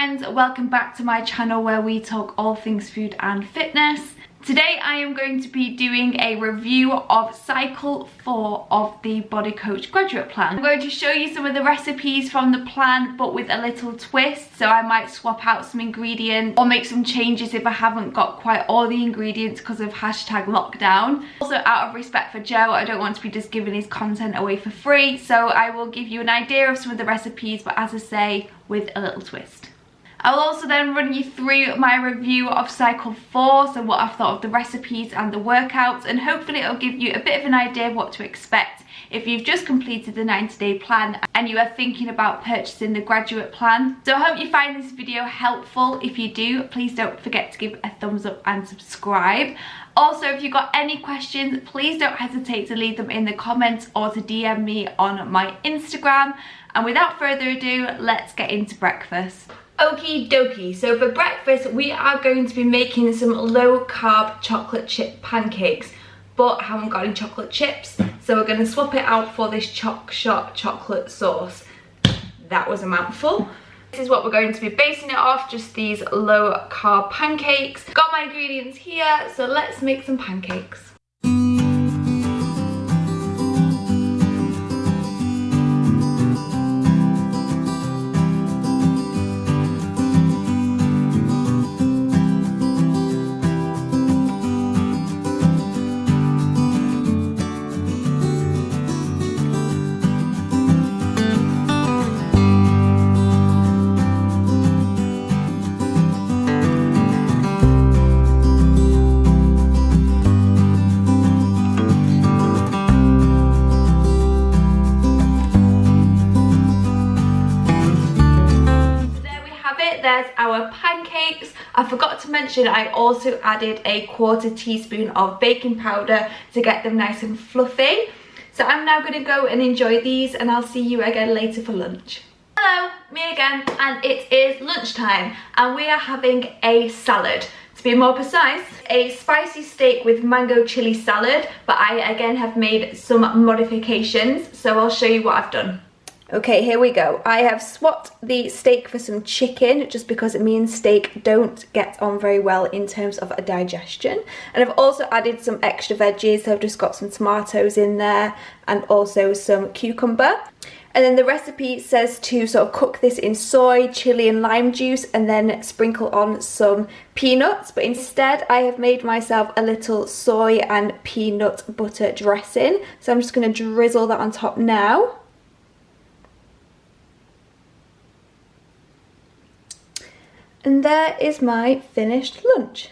friends, welcome back to my channel where we talk all things food and fitness. Today I am going to be doing a review of cycle 4 of the Body Coach graduate plan. I'm going to show you some of the recipes from the plan but with a little twist, so I might swap out some ingredients or make some changes if I haven't got quite all the ingredients because of #lockdown. Also, out of respect for Joe, I don't want to be just giving his content away for free, so I will give you an idea of some of the recipes, but as I say, with a little twist. I'll also then run you through my review of cycle 4, so what I've thought of the recipes and the workouts, and hopefully it'll give you a bit of an idea of what to expect if you've just completed the 90-day plan and you are thinking about purchasing the graduate plan. So I hope you find this video helpful. If you do, please don't forget to give a thumbs up and subscribe. Also, if you've got any questions, please don't hesitate to leave them in the comments or to DM me on my Instagram. And without further ado, let's get into breakfast. Okie dokie, so for breakfast we are going to be making some low carb chocolate chip pancakes, but I haven't got any chocolate chips, so we're going to swap it out for this Choc Shot chocolate sauce. That was a mouthful. This is what we're going to be basing it off, just these low carb pancakes. Got my ingredients here, so let's make some pancakes. There's our pancakes. I forgot to mention I also added a 1/4 teaspoon of baking powder to get them nice and fluffy. So I'm now going to go and enjoy these, and I'll see you again later for lunch. Hello, me again, and it is lunchtime and we are having a salad. To be more precise, a spicy steak with mango chili salad, but I again have made some modifications, so I'll show you what I've done. Okay, here we go. I have swapped the steak for some chicken just because me and steak don't get on very well in terms of a digestion. And I've also added some extra veggies, so I've just got some tomatoes in there and also some cucumber. And then the recipe says to sort of cook this in soy, chili and lime juice and then sprinkle on some peanuts. But instead I have made myself a little soy and peanut butter dressing. So I'm just going to drizzle that on top now. And there is my finished lunch.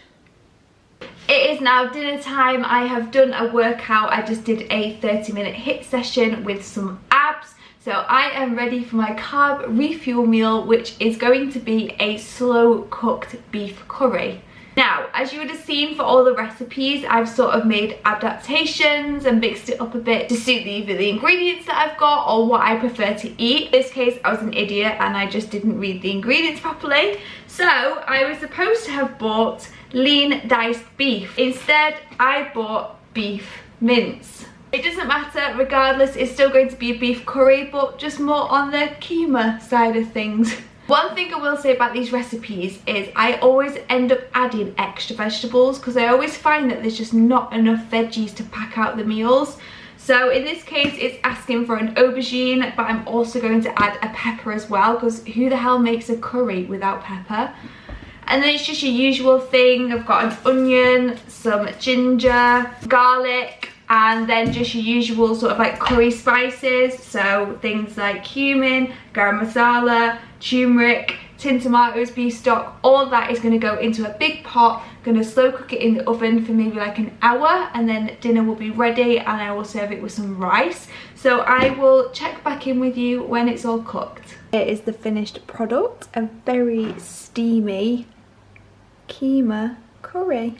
It is now dinner time. I have done a workout. I just did a 30-minute HIIT session with some abs. So I am ready for my carb refuel meal, which is going to be a slow cooked beef curry. Now, as you would have seen for all the recipes, I've sort of made adaptations and mixed it up a bit to suit either the ingredients that I've got or what I prefer to eat. In this case, I was an idiot and I just didn't read the ingredients properly. So I was supposed to have bought lean diced beef. Instead, I bought beef mince. It doesn't matter, regardless, it's still going to be a beef curry, but just more on the keema side of things. One thing I will say about these recipes is I always end up adding extra vegetables because I always find that there's just not enough veggies to pack out the meals. So in this case it's asking for an aubergine, but I'm also going to add a pepper as well because who the hell makes a curry without pepper? And then it's just your usual thing. I've got an onion, some ginger, garlic, and then just your usual sort of like curry spices, so things like cumin, garam masala, turmeric, tin tomatoes, beef stock. All of that is going to go into a big pot. Going to slow cook it in the oven for maybe like an hour, and then dinner will be ready and I will serve it with some rice. So I will check back in with you when it's all cooked. Here is the finished product, a very steamy keema curry.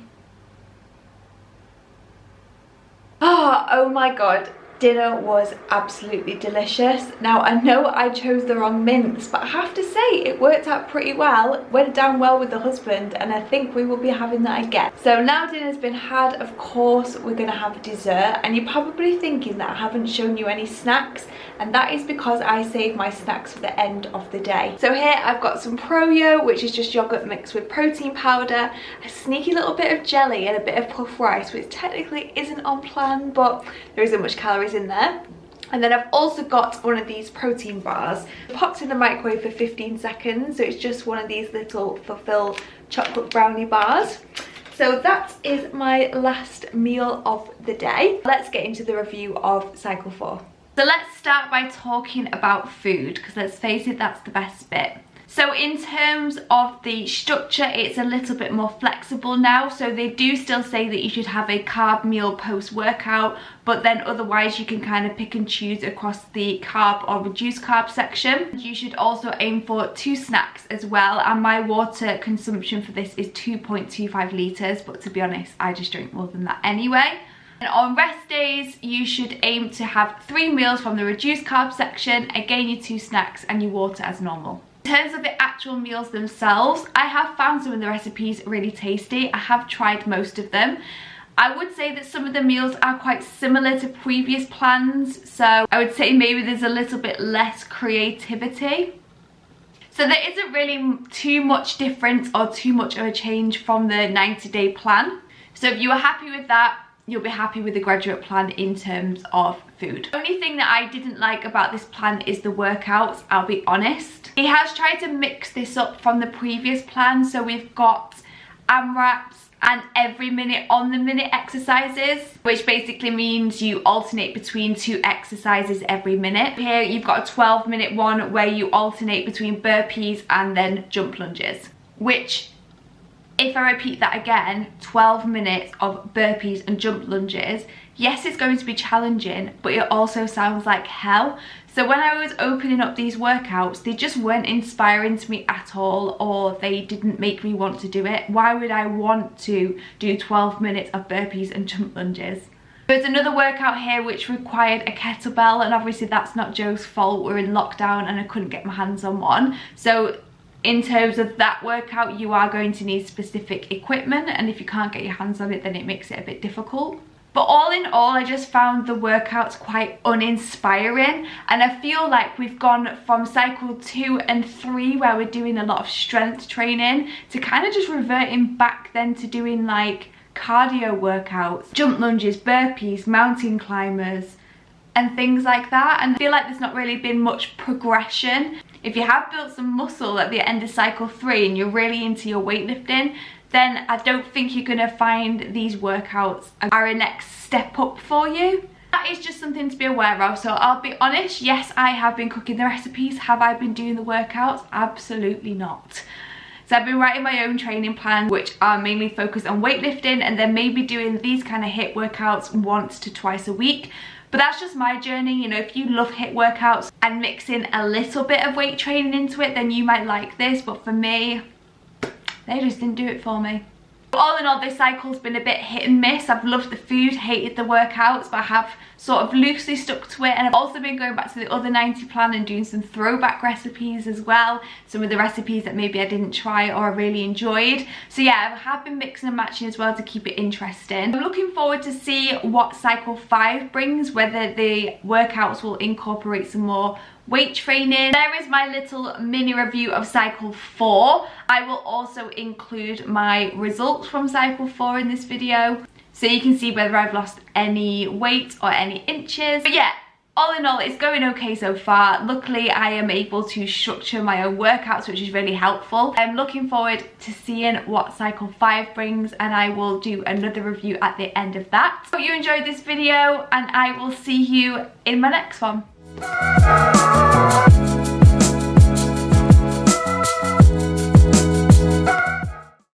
Oh my god, dinner was absolutely delicious. Now I know I chose the wrong mince, but I have to say it worked out pretty well, went down well with the husband, and I think we will be having that again. So now dinner's been had, of course we're gonna have dessert, and you're probably thinking that I haven't shown you any snacks, and that is because I save my snacks for the end of the day. So here I've got some Pro-Yo, which is just yogurt mixed with protein powder, a sneaky little bit of jelly and a bit of puff rice, which technically isn't on plan, but there isn't much calories in there. And then I've also got one of these protein bars, popped in the microwave for 15 seconds, so it's just one of these little Fulfill chocolate brownie bars. So that is my last meal of the day. Let's get into the review of cycle 4. So let's start by talking about food, because let's face it, that's the best bit. So in terms of the structure, it's a little bit more flexible now. So they do still say that you should have a carb meal post-workout, but then otherwise you can kind of pick and choose across the carb or reduced carb section. You should also aim for 2 snacks as well, and my water consumption for this is 2.25 litres, but to be honest, I just drink more than that anyway. And on rest days, you should aim to have 3 meals from the reduced carb section, again your 2 snacks and your water as normal. In terms of the actual meals themselves, I have found some of the recipes really tasty. I have tried most of them. I would say that some of the meals are quite similar to previous plans, so I would say maybe there's a little bit less creativity. So there isn't really too much difference or too much of a change from the 90-day plan. So if you are happy with that, you'll be happy with the graduate plan in terms of food. The only thing that I didn't like about this plan is the workouts, I'll be honest. He has tried to mix this up from the previous plan, so we've got AMRAPs and every minute on the minute exercises, which basically means you alternate between 2 exercises every minute. Here you've got a 12-minute one where you alternate between burpees and then jump lunges, which, if I repeat that again, 12 minutes of burpees and jump lunges, yes, it's going to be challenging, but it also sounds like hell. So when I was opening up these workouts, they just weren't inspiring to me at all, or they didn't make me want to do it. Why would I want to do 12 minutes of burpees and jump lunges? There's another workout here which required a kettlebell, and obviously that's not Joe's fault. We're in lockdown and I couldn't get my hands on one. So in terms of that workout, you are going to need specific equipment, and if you can't get your hands on it, then it makes it a bit difficult. But all in all, I just found the workouts quite uninspiring, and I feel like we've gone from cycle 2 and 3, where we're doing a lot of strength training, to kind of just reverting back then to doing like cardio workouts, jump lunges, burpees, mountain climbers, and things like that. And I feel like there's not really been much progression. If you have built some muscle at the end of cycle 3 and you're really into your weightlifting, then I don't think you're gonna find these workouts are a next step up for you. That is just something to be aware of. So I'll be honest, yes, I have been cooking the recipes. Have I been doing the workouts? Absolutely not. So I've been writing my own training plan, which are mainly focused on weightlifting, and then maybe doing these kind of HIIT workouts once to twice a week. But that's just my journey. You know, if you love HIIT workouts and mix in a little bit of weight training into it, then you might like this. But for me, they just didn't do it for me. All in all, this cycle's been a bit hit and miss. I've loved the food, hated the workouts, but I have sort of loosely stuck to it. And I've also been going back to the other 90 plan and doing some throwback recipes as well. Some of the recipes that maybe I didn't try or I really enjoyed. So yeah, I have been mixing and matching as well to keep it interesting. I'm looking forward to see what cycle 5 brings, whether the workouts will incorporate some more weight training. There is my little mini review of cycle 4. I will also include my results from cycle 4 in this video, so you can see whether I've lost any weight or any inches. But yeah, all in all, it's going okay so far. Luckily, I am able to structure my own workouts, which is really helpful. I'm looking forward to seeing what cycle 5 brings, and I will do another review at the end of that. Hope you enjoyed this video, and I will see you in my next one.